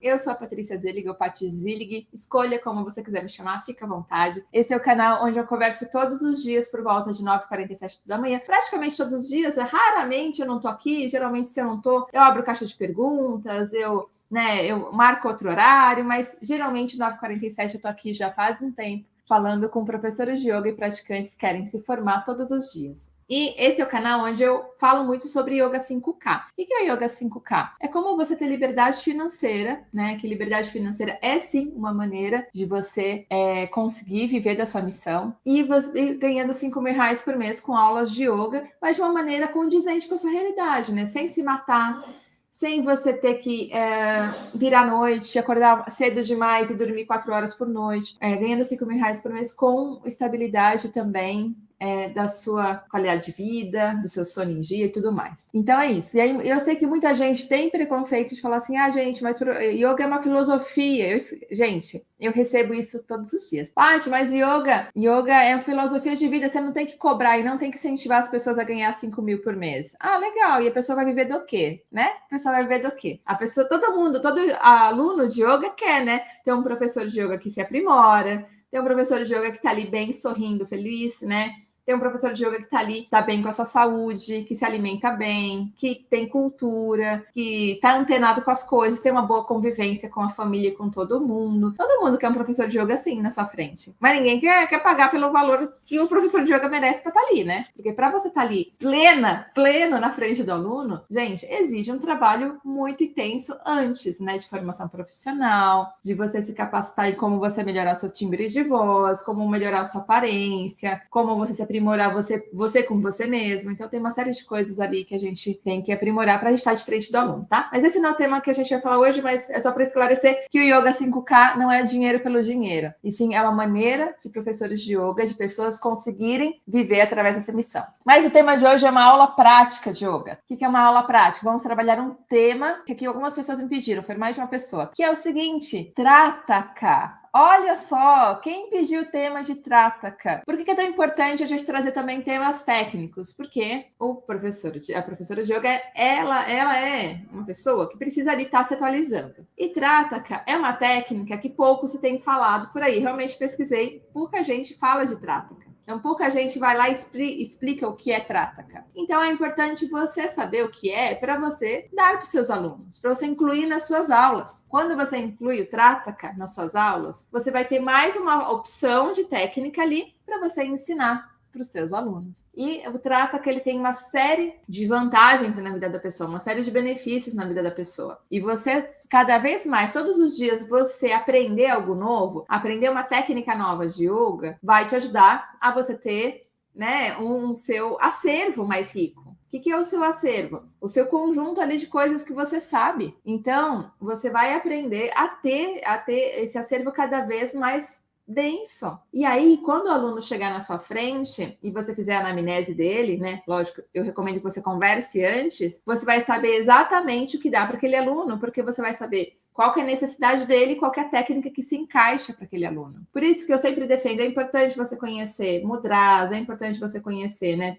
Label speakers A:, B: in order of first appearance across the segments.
A: Eu sou a Patrícia Zillig, ou Pati Zillig. Escolha como você quiser me chamar, fica à vontade. Esse é o canal onde eu converso todos os dias por volta de 9h47 da manhã. Praticamente todos os dias, raramente eu não tô aqui. Geralmente, se eu não tô, eu abro caixa de perguntas, eu marco outro horário, mas geralmente 9h47 eu tô aqui já faz um tempo, falando com professores de yoga e praticantes que querem se formar todos os dias. E esse é o canal onde eu falo muito sobre Yoga 5K. O que é o Yoga 5K? É como você ter liberdade financeira, né? Que liberdade financeira é sim uma maneira de você conseguir viver da sua missão e você ganhando R$5.000 por mês com aulas de yoga, mas de uma maneira condizente com a sua realidade, né? Sem se matar, sem você ter que virar à noite, acordar cedo demais e dormir 4 horas por noite, ganhando R$5.000 por mês com estabilidade também, da sua qualidade de vida, do seu sono em dia e tudo mais. Então é isso. E aí eu sei que muita gente tem preconceito de falar assim, gente, mas yoga é uma filosofia. Gente, eu recebo isso todos os dias. Paty, mas yoga é uma filosofia de vida, você não tem que cobrar e não tem que incentivar as pessoas a ganhar 5 mil por mês. Ah, legal. E a pessoa vai viver do quê? Né? A pessoa vai viver do quê? Todo aluno de yoga quer, né? Ter um professor de yoga que se aprimora, ter um professor de yoga que tá ali bem, sorrindo, feliz, né? Tem um professor de yoga que tá ali, tá bem com a sua saúde, que se alimenta bem, que tem cultura, que tá antenado com as coisas, tem uma boa convivência com a família e com todo mundo. Todo mundo quer um professor de yoga assim na sua frente. Mas ninguém quer pagar pelo valor que o professor de yoga merece pra estar ali, né? Porque pra você estar ali pleno na frente do aluno, gente, exige um trabalho muito intenso antes, né? De formação profissional, de você se capacitar em como você melhorar seu timbre de voz, como melhorar sua aparência, como você se aprimorar você com você mesmo. Então tem uma série de coisas ali que a gente tem que aprimorar para estar de frente do aluno, tá? Mas esse não é o tema que a gente vai falar hoje, mas é só para esclarecer que o Yoga 5K não é dinheiro pelo dinheiro, e sim é uma maneira de professores de yoga, de pessoas conseguirem viver através dessa missão. Mas o tema de hoje é uma aula prática de yoga. O que é uma aula prática? Vamos trabalhar um tema que aqui algumas pessoas me pediram, foi mais de uma pessoa, que é o seguinte: Trataka. Olha só, quem pediu o tema de Trataka? Por que é tão importante a gente trazer também temas técnicos? Porque a professora de yoga, ela é uma pessoa que precisa ali estar se atualizando. E Trataka é uma técnica que pouco se tem falado por aí. Realmente pesquisei, pouca gente fala de Trataka. Então, pouca gente vai lá e explica o que é Trataka. Então, é importante você saber o que é para você dar para os seus alunos, para você incluir nas suas aulas. Quando você inclui o Trataka nas suas aulas, você vai ter mais uma opção de técnica ali para você ensinar para os seus alunos. E o Trataka, ele tem uma série de vantagens na vida da pessoa, uma série de benefícios na vida da pessoa. E você, cada vez mais, todos os dias, você aprender algo novo, aprender uma técnica nova de yoga, vai te ajudar a você ter, né, um seu acervo mais rico. O que é o seu acervo? O seu conjunto ali de coisas que você sabe. Então, você vai aprender a ter esse acervo cada vez mais denso. E aí, quando o aluno chegar na sua frente e você fizer a anamnese dele, né? Lógico, eu recomendo que você converse antes, você vai saber exatamente o que dá para aquele aluno, porque você vai saber qual que é a necessidade dele, qual que é a técnica que se encaixa para aquele aluno. Por isso que eu sempre defendo, é importante você conhecer mudras, é importante você conhecer, né?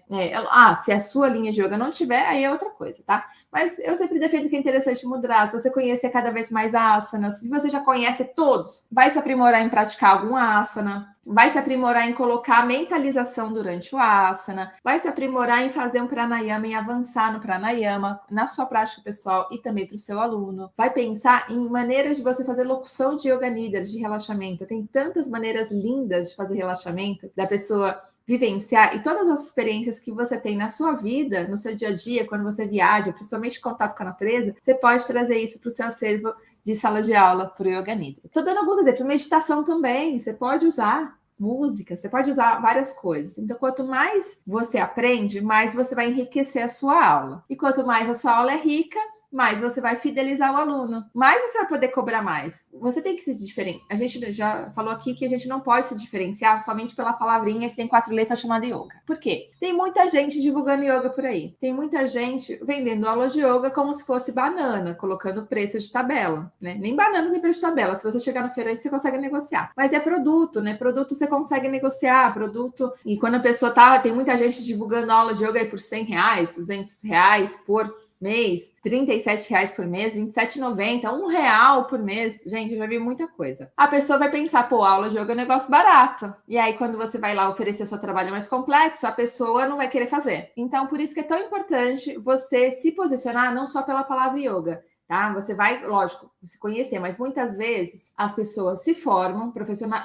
A: Se a sua linha de yoga não tiver, aí é outra coisa, tá? Mas eu sempre defendo que é interessante mudras, você conhecer cada vez mais asanas. Se você já conhece todos, vai se aprimorar em praticar algum asana, vai se aprimorar em colocar mentalização durante o asana, vai se aprimorar em fazer um pranayama, em avançar no pranayama, na sua prática pessoal e também para o seu aluno. Vai pensar em maneiras de você fazer locução de yoga nidras, de relaxamento. Tem tantas maneiras lindas de fazer relaxamento, da pessoa vivenciar, e todas as experiências que você tem na sua vida, no seu dia a dia, quando você viaja, principalmente em contato com a natureza, você pode trazer isso para o seu acervo de sala de aula para o Yoga Nidra. Estou dando alguns exemplos. Meditação também, você pode usar música, você pode usar várias coisas. Então, quanto mais você aprende, mais você vai enriquecer a sua aula. E quanto mais a sua aula é rica, mais você vai fidelizar o aluno, mais você vai poder cobrar mais. Você tem que se diferenciar. A gente já falou aqui que a gente não pode se diferenciar somente pela palavrinha que tem 4 letras chamada yoga. Por quê? Tem muita gente divulgando yoga por aí. Tem muita gente vendendo aula de yoga como se fosse banana, colocando preço de tabela, né? Nem banana tem preço de tabela. Se você chegar no feirante, você consegue negociar. Mas é produto, né? Produto você consegue negociar, produto. E quando a pessoa tem muita gente divulgando aula de yoga aí por R$100, R$200 por mês, R$ 37 por mês, R$ 27,90, R$ 1 por mês. Gente, eu já vi muita coisa. A pessoa vai pensar, pô, aula de yoga é um negócio barato. E aí, quando você vai lá oferecer seu trabalho mais complexo, a pessoa não vai querer fazer. Então, por isso que é tão importante você se posicionar não só pela palavra yoga, tá? Você vai, lógico, se conhecer, mas muitas vezes as pessoas se formam,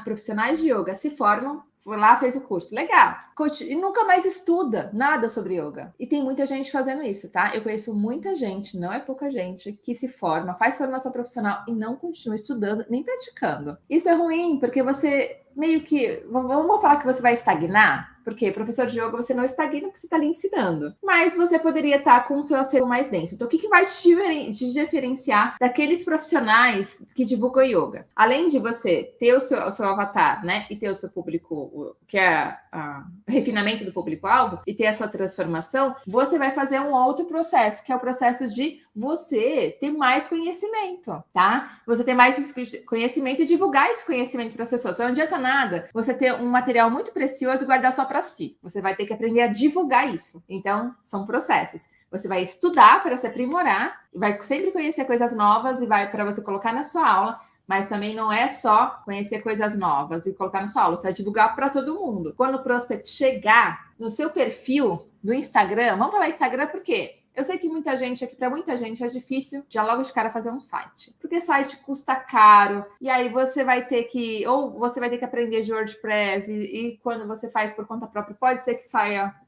A: profissionais de yoga se formam, foi lá, fez o curso, legal, e nunca mais estuda nada sobre yoga. E tem muita gente fazendo isso, tá? Eu conheço muita gente, não é pouca gente, que se forma, faz formação profissional e não continua estudando nem praticando. Isso é ruim, porque você meio que, vamos falar que você vai estagnar, porque professor de yoga você não estagna porque você está ali ensinando, mas você poderia estar com o seu acervo mais denso. Então, o que vai te diferenciar daqueles profissionais que divulgam yoga? Além de você ter o seu avatar, né, e ter o seu público, que é o refinamento do público-alvo, e ter a sua transformação, você vai fazer um outro processo, que é o processo de você ter mais conhecimento, tá? Você ter mais conhecimento e divulgar esse conhecimento para as pessoas. Não adianta nada você ter um material muito precioso e guardar só para si. Você vai ter que aprender a divulgar isso. Então, são processos. Você vai estudar para se aprimorar, vai sempre conhecer coisas novas e vai para você colocar na sua aula, mas também não é só conhecer coisas novas e colocar na sua aula, você vai divulgar para todo mundo. Quando o prospect chegar no seu perfil do Instagram, vamos falar Instagram por quê? Eu sei que muita gente aqui, para muita gente, é difícil já logo de cara fazer um site. Porque site custa caro, e aí você vai ter que, ou você vai ter que aprender de WordPress, e quando você faz por conta própria, pode ser que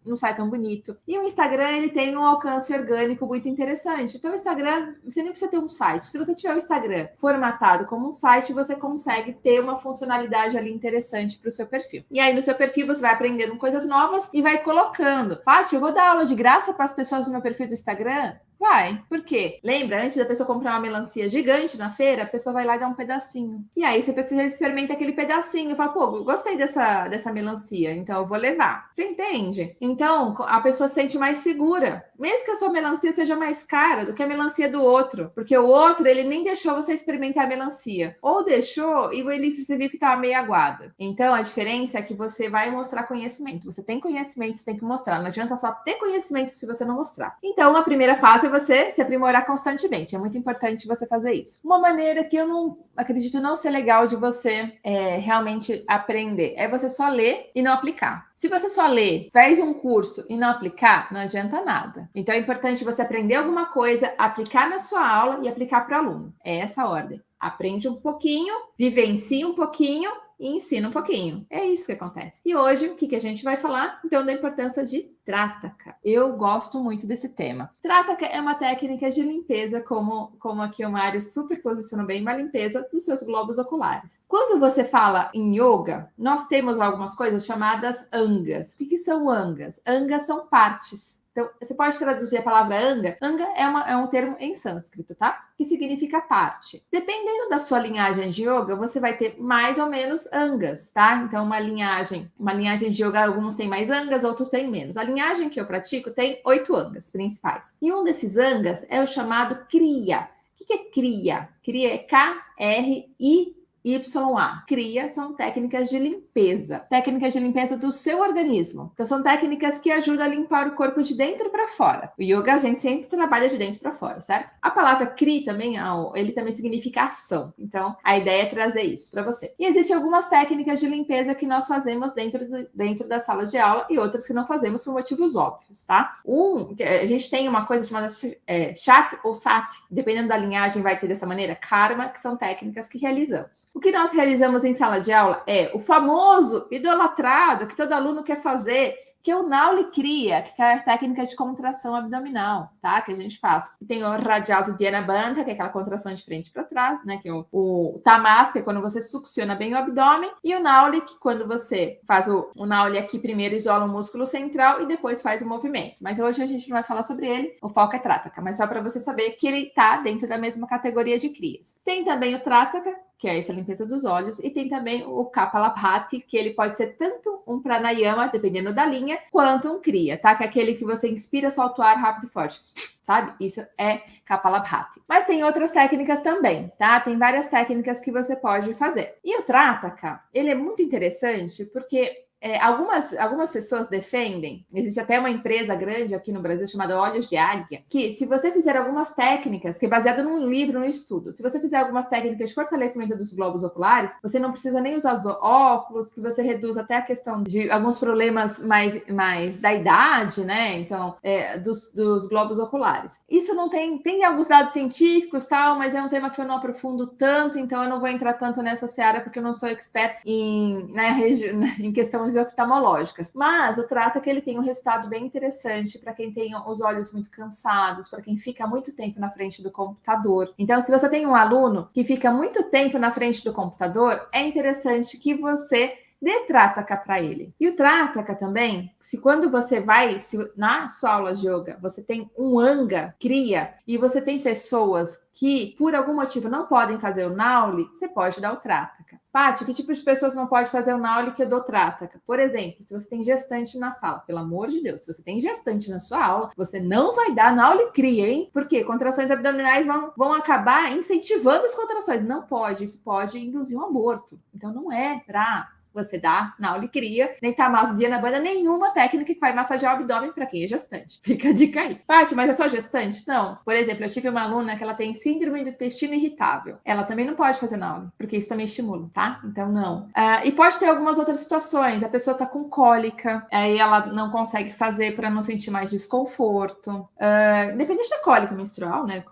A: não saia tão bonito. E o Instagram, ele tem um alcance orgânico muito interessante. Então, o Instagram, você nem precisa ter um site. Se você tiver o Instagram formatado como um site, você consegue ter uma funcionalidade ali interessante para o seu perfil. E aí, no seu perfil, você vai aprendendo coisas novas e vai colocando. Paty, eu vou dar aula de graça para as pessoas no meu perfil do Instagram? Vai. Por quê? Lembra, antes da pessoa comprar uma melancia gigante na feira, a pessoa vai lá e dá um pedacinho. E aí você precisa experimentar aquele pedacinho. Fala, pô, gostei dessa melancia, então eu vou levar. Você entende? Então, a pessoa se sente mais segura. Mesmo que a sua melancia seja mais cara do que a melancia do outro. Porque o outro, ele nem deixou você experimentar a melancia. Ou deixou e você viu que estava meio aguada. Então, a diferença é que você vai mostrar conhecimento. Você tem conhecimento, você tem que mostrar. Não adianta só ter conhecimento se você não mostrar. Então, a primeira fase é você se aprimorar constantemente. É muito importante você fazer isso. Uma maneira que eu não acredito não ser legal de você realmente aprender é você só ler e não aplicar. Se você só ler, faz um curso e não aplicar, não adianta nada. Então é importante você aprender alguma coisa, aplicar na sua aula e aplicar para o aluno. É essa a ordem. Aprende um pouquinho, vivencia um pouquinho e ensina um pouquinho. É isso que acontece. E hoje, o que a gente vai falar? Então, da importância de Trataka. Eu gosto muito desse tema. Trataka é uma técnica de limpeza, como aqui o Mário super posicionou bem, uma limpeza dos seus globos oculares. Quando você fala em yoga, nós temos algumas coisas chamadas angas. O que são angas? Angas são partes. Então, você pode traduzir a palavra anga. Anga é um termo em sânscrito, tá? Que significa parte. Dependendo da sua linhagem de yoga, você vai ter mais ou menos angas, tá? Então, uma linhagem de yoga, alguns têm mais angas, outros têm menos. A linhagem que eu pratico tem 8 angas principais. E um desses angas é o chamado Kriya. O que é Kriya? Kriya é K-R-I-Y-A. Kriya são técnicas de limpeza do seu organismo. Então, são técnicas que ajudam a limpar o corpo de dentro para fora. O yoga, a gente sempre trabalha de dentro para fora, certo? A palavra Kri também, ele também significa ação. Então, a ideia é trazer isso para você. E existem algumas técnicas de limpeza que nós fazemos dentro da sala de aula e outras que não fazemos por motivos óbvios, tá? A gente tem uma coisa chamada Shat ou Sat, dependendo da linhagem vai ter dessa maneira, Karma, que são técnicas que realizamos. O que nós realizamos em sala de aula é o famoso, idolatrado, que todo aluno quer fazer, que é o Nauli Kriya, que é a técnica de contração abdominal, tá? Que a gente faz. Tem o Rajasa Uddiyana Bandha, que é aquela contração de frente para trás, né? Que é o Tamas, que é quando você succiona bem o abdômen, e o Nauli, que quando você faz o Nauli aqui, primeiro isola o músculo central e depois faz o movimento. Mas hoje a gente não vai falar sobre ele, o foco é Trataka, mas só para você saber que ele tá dentro da mesma categoria de Kriyas. Tem também o Trataka, que é essa limpeza dos olhos, e tem também o Kapalabhati, que ele pode ser tanto um pranayama, dependendo da linha, quanto um kriya, tá? Que é aquele que você inspira, solta o ar rápido e forte, sabe? Isso é Kapalabhati. Mas tem outras técnicas também, tá? Tem várias técnicas que você pode fazer. E o Trataka, ele é muito interessante porque algumas pessoas defendem, existe até uma empresa grande aqui no Brasil chamada Olhos de Águia, que se você fizer algumas técnicas, que é baseado num livro, num estudo, se você fizer algumas técnicas de fortalecimento dos globos oculares, você não precisa nem usar os óculos, que você reduz até a questão de alguns problemas mais da idade, né? Então, dos globos oculares. Isso não tem alguns dados científicos, tal, mas é um tema que eu não aprofundo tanto, então eu não vou entrar tanto nessa seara, porque eu não sou expert em questões oftalmológicas. Mas o Trataka, ele tem um resultado bem interessante para quem tem os olhos muito cansados, para quem fica muito tempo na frente do computador. Então, se você tem um aluno que fica muito tempo na frente do computador, é interessante que você dê Trataka para ele. E o Trataka também, se quando você na sua aula de yoga, você tem um Anga, Kriya, e você tem pessoas que, por algum motivo, não podem fazer o Nauli, você pode dar o Trataka. Paty, que tipo de pessoas não pode fazer o Nauli que eu dou Trataka? Por exemplo, se você tem gestante na sala, pelo amor de Deus, se você tem gestante na sua aula, você não vai dar Nauli Kriya, hein? Porque contrações abdominais vão acabar incentivando as contrações. Não pode, isso pode induzir um aborto. Então, não é para você dá Nauli Kriya, nem Tamasu Dhyana nenhuma técnica que vai massagear o abdômen para quem é gestante. Fica a dica aí. Paty, mas é só gestante? Não. Por exemplo, eu tive uma aluna que ela tem síndrome do intestino irritável. Ela também não pode fazer Nauli, porque isso também estimula, tá? Então, não. E pode ter algumas outras situações. A pessoa tá com cólica, aí ela não consegue fazer para não sentir mais desconforto. Independente da cólica menstrual, né?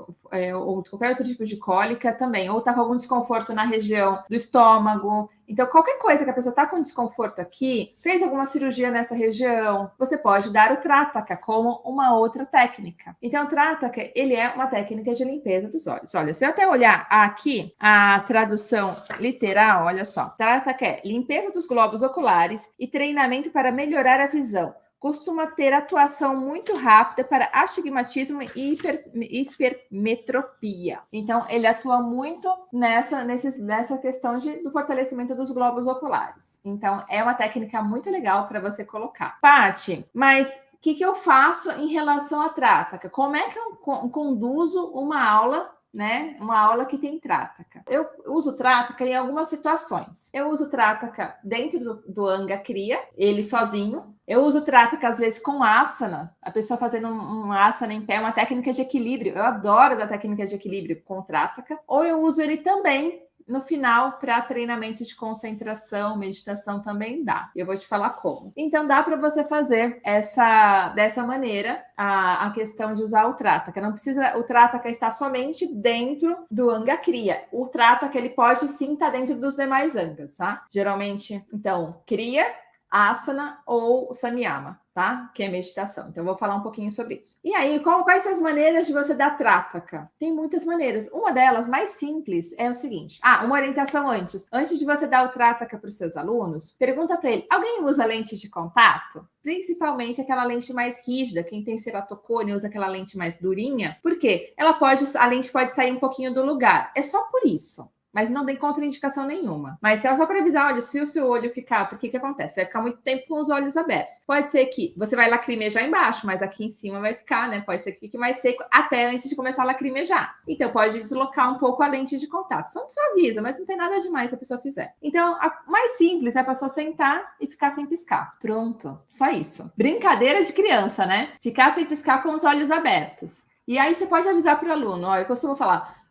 A: Ou qualquer outro tipo de cólica também. Ou tá com algum desconforto na região do estômago. Então, qualquer coisa que a pessoa está com desconforto aqui, fez alguma cirurgia nessa região, você pode dar o Trataka como uma outra técnica. Então, o Trataka, ele é uma técnica de limpeza dos olhos. Olha, se eu até olhar aqui a tradução literal, olha só. Trataka é limpeza dos globos oculares e treinamento para melhorar a visão. Costuma ter atuação muito rápida para astigmatismo e hipermetropia. Então, ele atua muito nessa questão do fortalecimento dos globos oculares. Então, é uma técnica muito legal para você colocar. Paty, mas o que eu faço em relação à Trataka? Como é que eu conduzo uma aula, né? Uma aula que tem Trataka. Eu uso Trataka em algumas situações. Eu uso Trataka dentro do Anga Kriya, ele sozinho. Eu uso Trataka, às vezes, com asana. A pessoa fazendo um asana em pé, uma técnica de equilíbrio. Eu adoro da técnica de equilíbrio com Trataka. Ou eu uso ele também no final, para treinamento de concentração, meditação também dá. Eu vou te falar como. Então, dá para você fazer dessa maneira a questão de usar o Trataka. Não precisa o Trataka estar somente dentro do Anga Kriya. O Trataka, ele pode sim estar dentro dos demais Angas, tá? Geralmente, então, Kriya, Asana ou Samyama, tá? Que é meditação. Então, eu vou falar um pouquinho sobre isso. E aí, quais são as maneiras de você dar Trataka? Tem muitas maneiras. Uma delas, mais simples, é o seguinte. Uma orientação antes. Antes de você dar o Trataka para os seus alunos, pergunta para ele, alguém usa lente de contato? Principalmente aquela lente mais rígida. Quem tem ceratocone usa aquela lente mais durinha. Por quê? A lente pode sair um pouquinho do lugar. É só por isso. Mas não tem contraindicação nenhuma. Mas se ela só para avisar, olha, se o seu olho ficar, porque que acontece? Você vai ficar muito tempo com os olhos abertos. Pode ser que você vai lacrimejar embaixo, mas aqui em cima vai ficar, né? Pode ser que fique mais seco até antes de começar a lacrimejar. Então, pode deslocar um pouco a lente de contato. Só avisa, mas não tem nada demais se a pessoa fizer. Então, a mais simples é a pessoa sentar e ficar sem piscar. Pronto, só isso. Brincadeira de criança, né? Ficar sem piscar com os olhos abertos. E aí você pode avisar para o aluno, ó, eu costumo falar,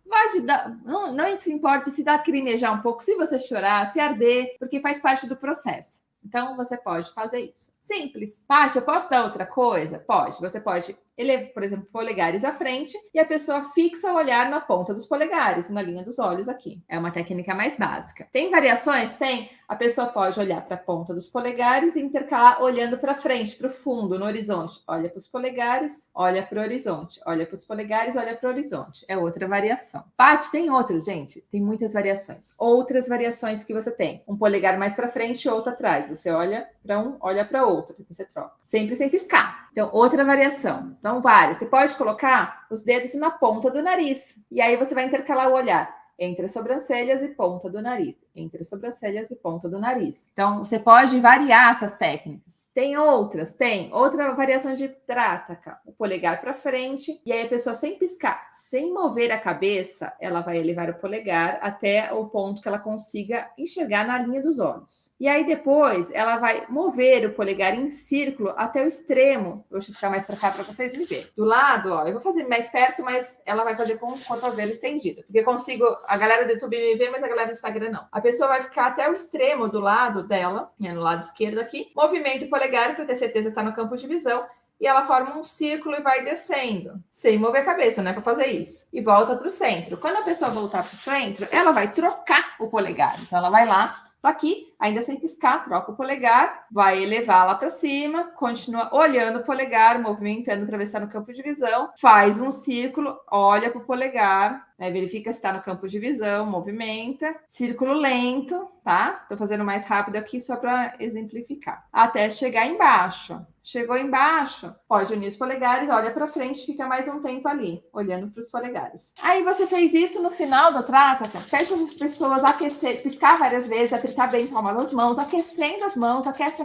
A: não se importe se lacrimejar um pouco, se você chorar, se arder, porque faz parte do processo. Então, você pode fazer isso. Simples. Paty, eu posso dar outra coisa? Pode. Você pode elevar, por exemplo, polegares à frente e a pessoa fixa o olhar na ponta dos polegares, na linha dos olhos aqui. É uma técnica mais básica. Tem variações? Tem. A pessoa pode olhar para a ponta dos polegares e intercalar olhando para frente, para o fundo, no horizonte. Olha para os polegares, olha para o horizonte. Olha para os polegares, olha para o horizonte. É outra variação. Paty, tem outras, gente. Tem muitas variações. Outras variações que você tem. Um polegar mais para frente e outro atrás. Você olha para um, olha para outro, porque você troca. Sempre sem piscar. Então, outra variação. Então, várias. Você pode colocar os dedos na ponta do nariz. E aí você vai intercalar o olhar entre as sobrancelhas e ponta do nariz. entre as sobrancelhas e ponta do nariz. Então, você pode variar essas técnicas. Tem outras, tem outra variação de trátaca, o polegar para frente, e aí a pessoa sem piscar, sem mover a cabeça, ela vai elevar o polegar até o ponto que ela consiga enxergar na linha dos olhos. E aí depois ela vai mover o polegar em círculo até o extremo. Deixa eu ficar mais para cá para vocês me verem. Do lado, ó, eu vou fazer mais perto, mas ela vai fazer com o cotovelo estendido, porque eu consigo, a galera do YouTube me vê, mas a galera do Instagram não. A pessoa vai ficar até o extremo do lado dela, no lado esquerdo aqui, movimenta o polegar para ter certeza que está no campo de visão, e ela forma um círculo e vai descendo, sem mover a cabeça, não é para fazer isso. E volta para o centro. Quando a pessoa voltar para o centro, ela vai trocar o polegar. Então, ela vai lá, tá aqui, ainda sem piscar, troca o polegar, vai elevar lá para cima, continua olhando o polegar, movimentando para ver se está no campo de visão, faz um círculo, olha para o polegar, né, verifica se está no campo de visão, movimenta, círculo lento, tá? Estou fazendo mais rápido aqui só para exemplificar. Até chegar embaixo. Chegou embaixo, pode unir os polegares, olha para frente, fica mais um tempo ali, olhando para os polegares. Aí você fez isso no final do trátaca, pede para as pessoas aquecer, piscar várias vezes, apertar bem a palma das mãos, aquecendo as mãos, aquece,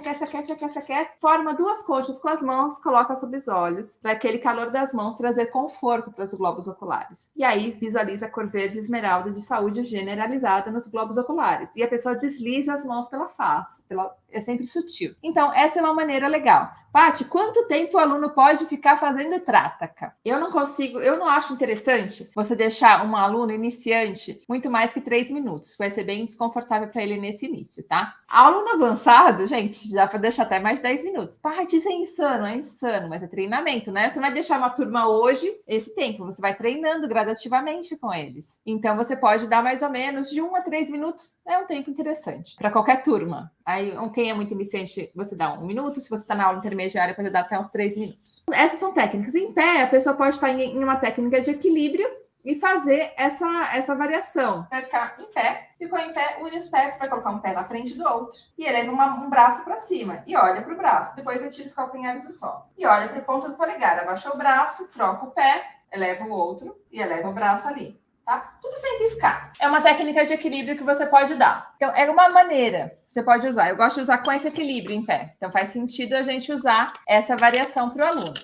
A: forma duas coxas com as mãos, coloca sobre os olhos, para aquele calor das mãos trazer conforto para os globos oculares. E aí visualiza a cor verde esmeralda de saúde generalizada nos globos oculares. E a pessoa desliza as mãos pela face, é sempre sutil. Então, essa é uma maneira legal. Paty, quanto tempo o aluno pode ficar fazendo trátaca? Eu não acho interessante você deixar um aluno iniciante muito mais que 3 minutos. Vai ser bem desconfortável para ele nesse início, tá? Aluno avançado, gente, dá para deixar até mais de 10 minutos. Paty, isso é insano, mas é treinamento, né? Você não vai deixar uma turma hoje esse tempo, você vai treinando gradativamente com eles. Então, você pode dar mais ou menos de 1 a 3 minutos, é um tempo interessante para qualquer turma. Aí, quem é muito iniciante, você dá 1 minuto. Se você está na aula intermediária, pode dar até uns 3 minutos. Essas são técnicas. Em pé, a pessoa pode estar em uma técnica de equilíbrio e fazer essa variação. Vai ficar em pé, ficou em pé, une os pés, vai colocar um pé na frente do outro e eleva um braço para cima e olha para o braço. Depois retira os calcanhares do solo e olha para a ponta do polegar. Abaixou o braço, troca o pé, eleva o outro e eleva o braço ali. Tá? Tudo sem piscar. É uma técnica de equilíbrio que você pode dar. Então, é uma maneira que você pode usar. Eu gosto de usar com esse equilíbrio em pé. Então, faz sentido a gente usar essa variação para o aluno.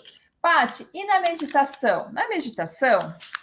A: Paty, e na meditação? Na meditação,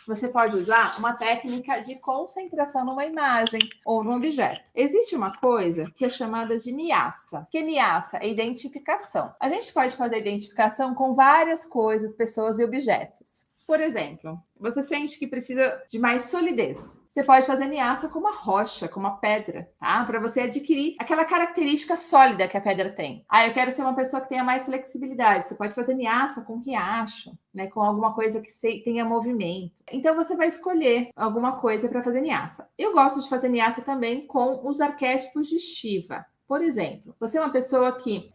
A: você pode usar uma técnica de concentração numa imagem ou num objeto. Existe uma coisa que é chamada de Nyasa. Que Nyasa é identificação. A gente pode fazer identificação com várias coisas, pessoas e objetos. Por exemplo, você sente que precisa de mais solidez. Você pode fazer Nyasa com uma rocha, com uma pedra, tá? Para você adquirir aquela característica sólida que a pedra tem. Ah, eu quero ser uma pessoa que tenha mais flexibilidade. Você pode fazer Nyasa com um riacho, né? Com alguma coisa que tenha movimento. Então, você vai escolher alguma coisa para fazer Nyasa. Eu gosto de fazer Nyasa também com os arquétipos de Shiva. Por exemplo, você é uma pessoa que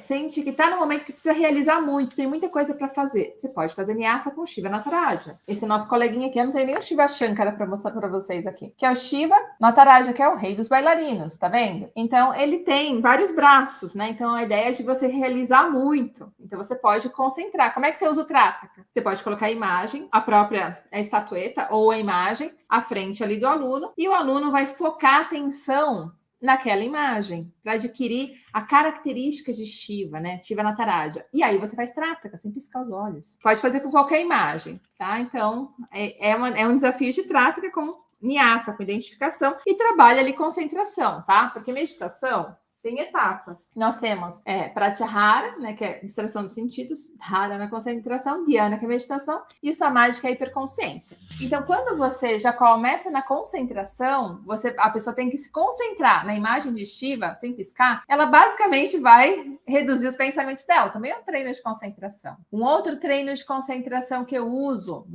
A: sente que está no momento que precisa realizar muito, tem muita coisa para fazer. Você pode fazer Nyasa com o Shiva Nataraja. Esse nosso coleguinha aqui, eu não tenho nem o Shiva Shankara para mostrar para vocês aqui, que é o Shiva Nataraja, que é o rei dos bailarinos, tá vendo? Então, ele tem vários braços, né? Então, a ideia é de você realizar muito. Então, você pode concentrar. Como é que você usa o Trataka? Você pode colocar a imagem, a própria estatueta ou a imagem à frente ali do aluno, e o aluno vai focar a atenção naquela imagem, para adquirir a característica de Shiva, né? Shiva Nataraja. E aí você faz Trataka, sem piscar os olhos. Pode fazer com qualquer imagem, tá? Então, é um desafio de Trataka com Nyasa, com identificação, e trabalha ali concentração, tá? Porque meditação tem etapas. Nós temos Pratyahara, né, que é distração dos sentidos, Dhara na concentração, Dhyana, que é meditação, e o Samadhi, que é a hiperconsciência. Então, quando você já começa na concentração, a pessoa tem que se concentrar na imagem de Shiva, sem piscar, ela basicamente vai reduzir os pensamentos dela. Também é um treino de concentração. Um outro treino de concentração que eu uso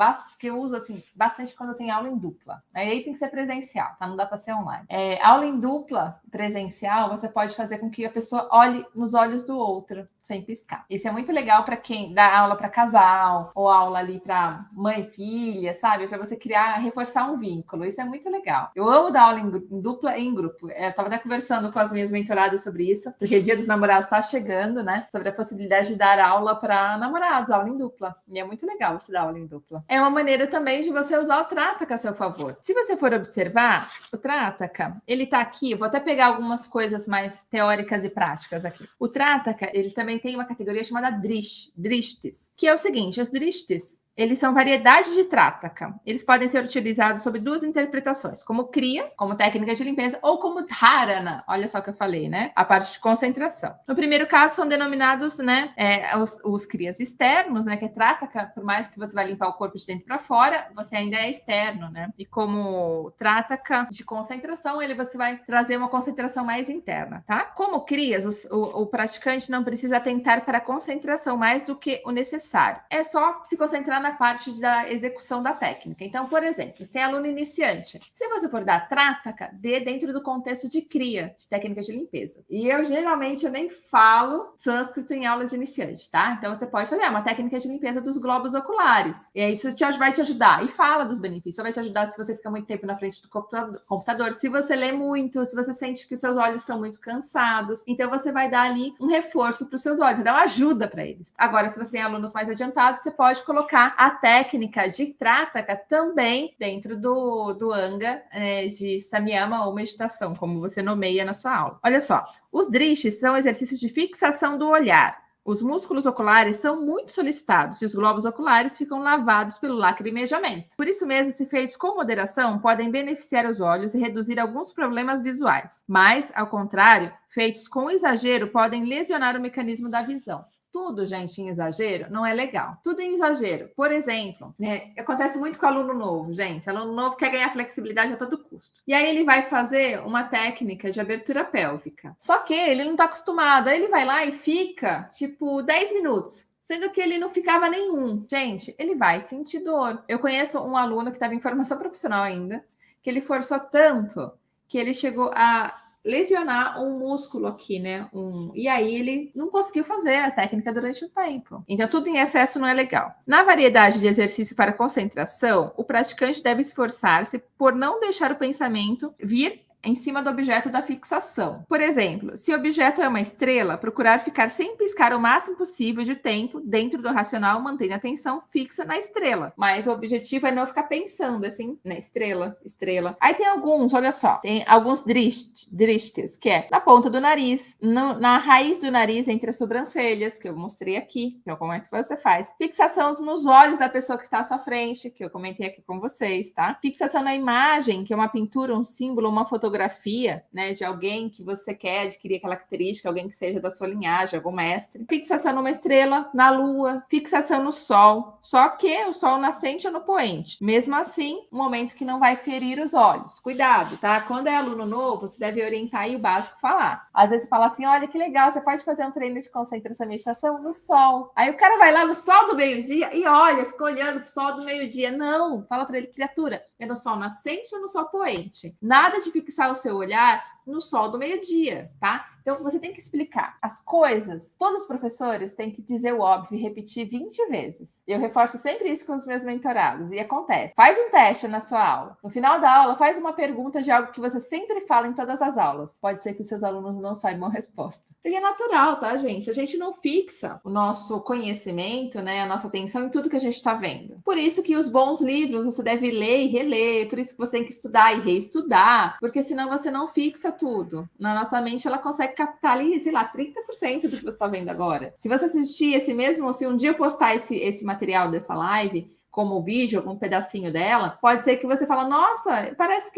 A: assim, bastante quando eu tenho aula em dupla. Aí tem que ser presencial, tá? Não dá para ser online. Aula em dupla presencial, você pode fazer com que a pessoa olhe nos olhos do outro, sem piscar. Isso é muito legal para quem dá aula para casal ou aula ali para mãe e filha, sabe? Para você reforçar um vínculo. Isso é muito legal. Eu amo dar aula em dupla e em grupo. Eu estava até conversando com as minhas mentoradas sobre isso, porque o Dia dos Namorados está chegando, né? Sobre a possibilidade de dar aula para namorados, aula em dupla. E é muito legal você dar aula em dupla. É uma maneira também de você usar o Trataka a seu favor. Se você for observar, o Trataka, ele tá aqui, eu vou até pegar algumas coisas mais teóricas e práticas aqui. O Trataka, ele também tem uma categoria chamada Drishtis, que é o seguinte, os Drishtis, eles são variedades de Trataka. Eles podem ser utilizados sob duas interpretações, como Kriya, como técnica de limpeza, ou como Dharana. Olha só o que eu falei, né? A parte de concentração. No primeiro caso, são denominados, né, os Kriyas externos, né, que é Trataka, por mais que você vai limpar o corpo de dentro para fora, você ainda é externo, né? E como Trataka de concentração, você vai trazer uma concentração mais interna, tá? Como Kriyas, o praticante não precisa atentar para a concentração mais do que o necessário. É só se concentrar na parte da execução da técnica. Então, por exemplo, se tem aluno iniciante, se você for dar Trataka, dê dentro do contexto de Kriya, de técnicas de limpeza. E eu nem falo sânscrito em aula de iniciante, tá? Então você pode fazer uma técnica de limpeza dos globos oculares. E aí isso vai te ajudar. E fala dos benefícios. Só vai te ajudar se você fica muito tempo na frente do computador, se você lê muito, se você sente que os seus olhos estão muito cansados. Então você vai dar ali um reforço para os seus olhos, dar uma ajuda para eles. Agora, se você tem alunos mais adiantados, você pode colocar a técnica de Trataka também dentro do Anga de Samyama ou meditação, como você nomeia na sua aula. Olha só, os drishtis são exercícios de fixação do olhar. Os músculos oculares são muito solicitados e os globos oculares ficam lavados pelo lacrimejamento. Por isso mesmo, se feitos com moderação, podem beneficiar os olhos e reduzir alguns problemas visuais. Mas, ao contrário, feitos com exagero, podem lesionar o mecanismo da visão. Tudo, gente, em exagero não é legal. Tudo em exagero. Por exemplo, né, acontece muito com aluno novo, gente. Aluno novo quer ganhar flexibilidade a todo custo. E aí ele vai fazer uma técnica de abertura pélvica. Só que ele não está acostumado. Aí ele vai lá e fica, 10 minutos. Sendo que ele não ficava nenhum. Gente, ele vai sentir dor. Eu conheço um aluno que estava em formação profissional ainda, que ele forçou tanto que ele chegou a lesionar um músculo aqui, né? E aí ele não conseguiu fazer a técnica durante um tempo. Então, tudo em excesso não é legal. Na variedade de exercício para concentração, o praticante deve esforçar-se por não deixar o pensamento vir em cima do objeto da fixação. Por exemplo, se o objeto é uma estrela, procurar ficar sem piscar o máximo possível de tempo dentro do racional, mantendo a atenção fixa na estrela. Mas o objetivo é não ficar pensando assim, na estrela. Aí tem alguns, olha só, tem alguns drishtis, que é na ponta do nariz, na raiz do nariz, entre as sobrancelhas, que eu mostrei aqui, que é como é que você faz. Fixação nos olhos da pessoa que está à sua frente, que eu comentei aqui com vocês, tá? Fixação na imagem, que é uma pintura, um símbolo, uma fotografia, né, de alguém que você quer adquirir aquela característica, alguém que seja da sua linhagem, algum mestre. Fixação numa estrela, na lua, fixação no sol, só que o sol nascente ou no poente. Mesmo assim, um momento que não vai ferir os olhos. Cuidado, tá? Quando é aluno novo, você deve orientar aí o básico falar. Às vezes você fala assim, olha que legal, você pode fazer um treino de concentração e meditação no sol. Aí o cara vai lá no sol do meio-dia e olha, fica olhando pro sol do meio-dia. Não, fala para ele, criatura, é no sol nascente ou no sol poente? Nada de fixar o seu olhar no sol do meio-dia, tá? Então, você tem que explicar as coisas. Todos os professores têm que dizer o óbvio e repetir 20 vezes. Eu reforço sempre isso com os meus mentorados. E acontece. Faz um teste na sua aula. No final da aula, faz uma pergunta de algo que você sempre fala em todas as aulas. Pode ser que os seus alunos não saibam a resposta. Porque é natural, tá, gente? A gente não fixa o nosso conhecimento, né? A nossa atenção em tudo que a gente está vendo. Por isso que os bons livros você deve ler e reler. Por isso que você tem que estudar e reestudar. Porque senão você não fixa tudo. Na nossa mente, ela consegue captar ali, sei lá, 30% do que você está vendo agora. Se você assistir se um dia eu postar esse material dessa live como vídeo, algum pedacinho dela, pode ser que você fala, nossa, parece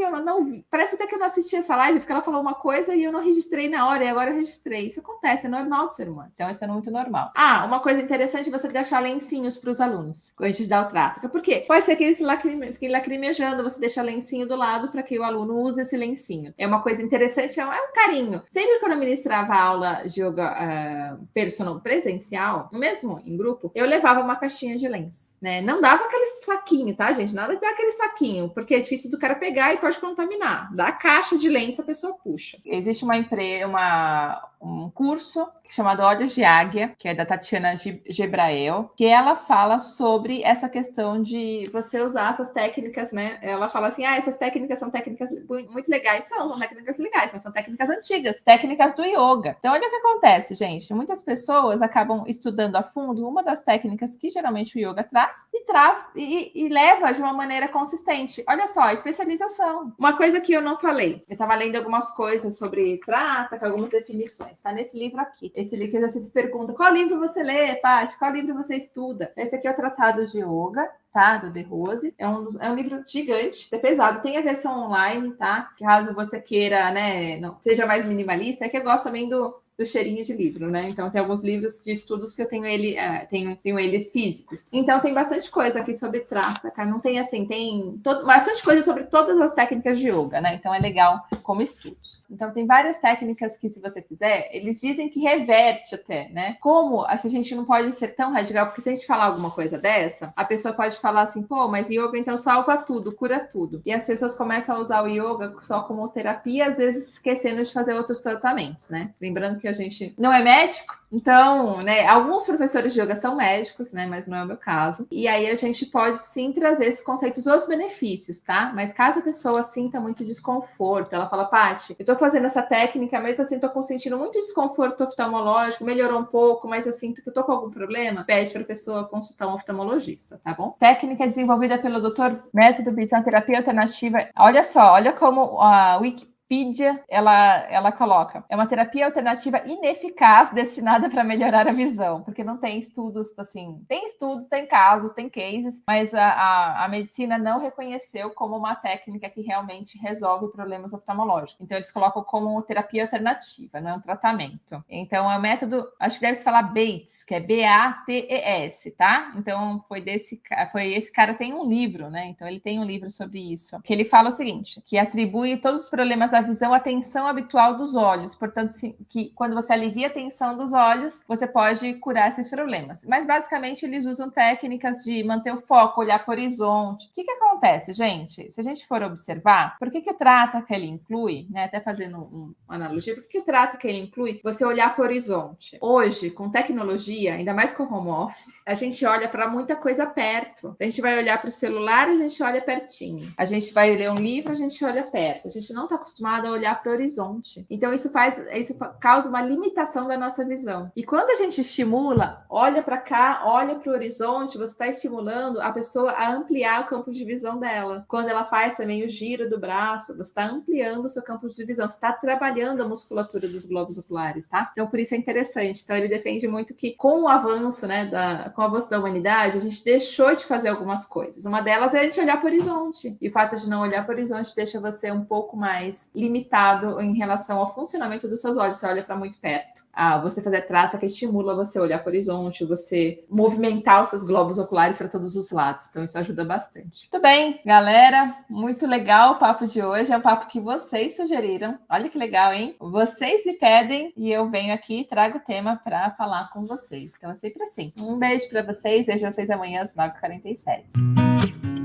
A: até que eu não assisti essa live, porque ela falou uma coisa e eu não registrei na hora, e agora eu registrei. Isso acontece, é normal do ser humano. Então, isso é muito normal. Uma coisa interessante é você deixar lencinhos para os alunos, antes de dar o Trataka. Por quê? Pode ser que eles fiquem lacrimejando, você deixa lencinho do lado para que o aluno use esse lencinho. É uma coisa interessante, é um carinho. Sempre quando eu ministrava aula de yoga personal presencial, mesmo em grupo, eu levava uma caixinha de lenço, né? Não dava aquele saquinho, tá, gente? Nada de dar aquele saquinho, porque é difícil do cara pegar e pode contaminar. Da caixa de lenço a pessoa puxa. Existe um curso chamado Olhos de Águia, que é da Tatiana Gebrael, que ela fala sobre essa questão de você usar essas técnicas, né? Ela fala assim, essas técnicas são técnicas muito legais. São técnicas legais, mas são técnicas antigas, técnicas do yoga. Então, olha o que acontece, gente. Muitas pessoas acabam estudando a fundo uma das técnicas que geralmente o yoga traz e leva de uma maneira consistente. Olha só, especialização. Uma coisa que eu não falei, eu estava lendo algumas coisas sobre trata, com algumas definições, tá nesse livro aqui. Esse livro que você se pergunta, qual livro você lê, Paty? Qual livro você estuda? Esse aqui é o Tratado de Yoga, tá? Do De Rose. É um livro gigante, é pesado. Tem a versão online, tá? Caso você queira, né, não seja mais minimalista, é que eu gosto também do cheirinho de livro, né? Então tem alguns livros de estudos que eu tenho tenho eles físicos. Então tem bastante coisa aqui sobre trata, cara. Não tem assim, bastante coisa sobre todas as técnicas de yoga, né? Então é legal como estudos. Então tem várias técnicas que, se você fizer, eles dizem que reverte até, né? Como a gente não pode ser tão radical, porque se a gente falar alguma coisa dessa, a pessoa pode falar assim, pô, mas yoga então salva tudo, cura tudo. E as pessoas começam a usar o yoga só como terapia, às vezes esquecendo de fazer outros tratamentos, né? Lembrando que a gente não é médico, então, né, alguns professores de yoga são médicos, né, mas não é o meu caso. E aí a gente pode sim trazer esses conceitos, os benefícios, tá? Mas caso a pessoa sinta muito desconforto, ela fala, Paty, eu tô fazendo essa técnica, mas assim, tô sentindo muito desconforto oftalmológico, melhorou um pouco, mas eu sinto que eu tô com algum problema, pede pra pessoa consultar um oftalmologista, tá bom? Técnica desenvolvida pelo Dr. Método Bizan, terapia alternativa. Olha só, olha como a Wikipedia, ela coloca, é uma terapia alternativa ineficaz destinada para melhorar a visão, porque não tem estudos, assim, tem estudos, tem casos, tem cases, mas a medicina não reconheceu como uma técnica que realmente resolve problemas oftalmológicos. Então, eles colocam como terapia alternativa, não é um tratamento. Então, é o método, acho que deve se falar Bates, que é B-A-T-E-S, tá? Então, foi esse cara tem um livro, né? Então, ele tem um livro sobre isso, que ele fala o seguinte, que atribui todos os problemas da visão à tensão habitual dos olhos, portanto, que quando você alivia a tensão dos olhos, você pode curar esses problemas. Mas, basicamente, eles usam técnicas de manter o foco, olhar para o horizonte. O que acontece, gente? Se a gente for observar, por que o trata que ele inclui, né, até fazendo uma analogia, por que o trata que ele inclui você olhar para o horizonte? Hoje, com tecnologia, ainda mais com home office, a gente olha para muita coisa perto. A gente vai olhar para o celular, a gente olha pertinho. A gente vai ler um livro, a gente olha perto. A gente não está acostumado a olhar para o horizonte. Então, isso causa uma limitação da nossa visão. E quando a gente estimula, olha para cá, olha para o horizonte, você está estimulando a pessoa a ampliar o campo de visão dela. Quando ela faz também o giro do braço, você está ampliando o seu campo de visão, você está trabalhando a musculatura dos globos oculares, tá? Então, por isso é interessante. Então, ele defende muito que com o avanço, né, com o avanço da humanidade, a gente deixou de fazer algumas coisas. Uma delas é a gente olhar para o horizonte. E o fato de não olhar para o horizonte deixa você um pouco mais limitado em relação ao funcionamento dos seus olhos. Você olha para muito perto. Você fazer trata que estimula você olhar para o horizonte, você movimentar os seus globos oculares para todos os lados. Então, isso ajuda bastante. Muito bem, galera. Muito legal o papo de hoje. É um papo que vocês sugeriram. Olha que legal, hein? Vocês me pedem e eu venho aqui e trago o tema para falar com vocês. Então, é sempre assim. Um beijo para vocês. Vejo vocês amanhã às 9h47.